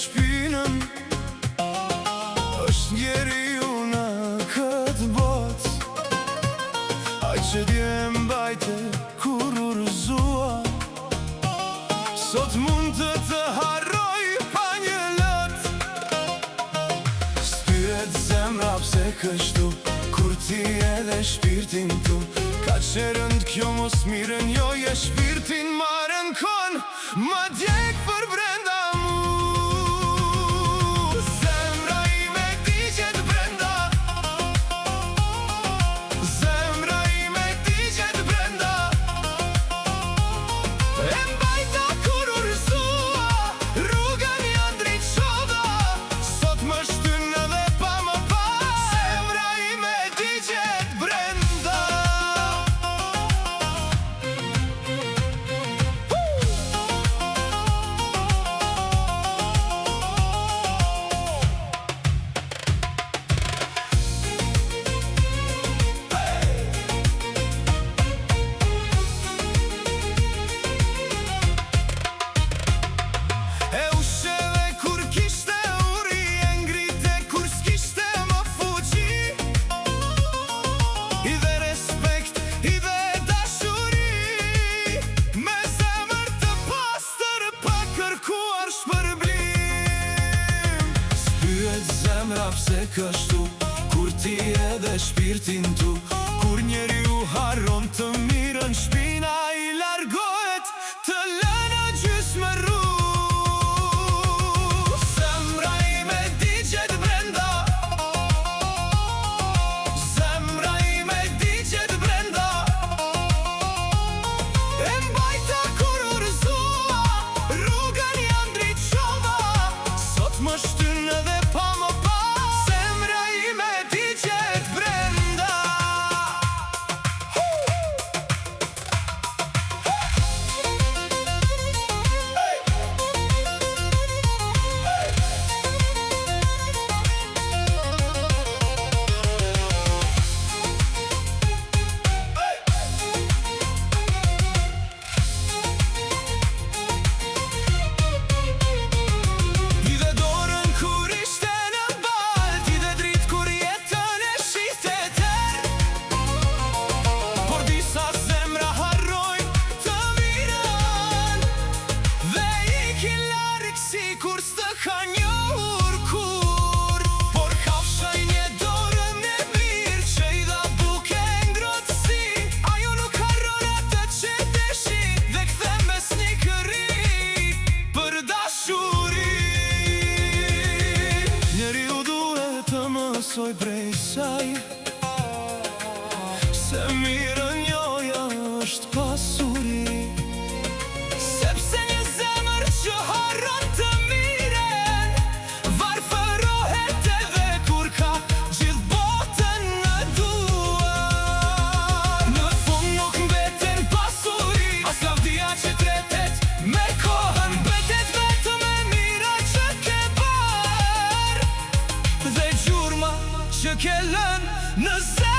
shpinën, është njeriu në këtë botë, ai që dje mbajte kur urëzua, sot mund të harroj pa një lot. S'pyet zemra pse kështu, kur ti edhe shpirtin tu, ka që rënd kjo mos miren, jo je shpirtin marën kon, ma djek për brenda mu. Zemra ime digjet brenda, zemra ime digjet brenda, e mbajta kur urëzua, rrugën janë drejtshova, sot më shtyn edhe pa më pas. Zemra ime digjet brenda. Zemra pse kështu, kur ti edhe shpirtin tu, kur njeriu harron të mirën, shpina i largohet të lënë gjysmë rru. Zemra ime digjet brenda, zemra ime digjet brenda, e mbajta kur urëzua, rrugën janë drejtshova, sot më shtyn edhe pa më pas. Zemra ime digjet brenda. Kur s'të ka njohur kur, por kafshaj një dorën e mirë, që i dha buke ngrotësi, ajo nuk harron atë që deshi, dhe kthe mes një këri për dashuri. Njeriu duhet të mësoj prej saj, se mirën joja është pasuri, sepse një zemër që harron të që ke lënë në zemër.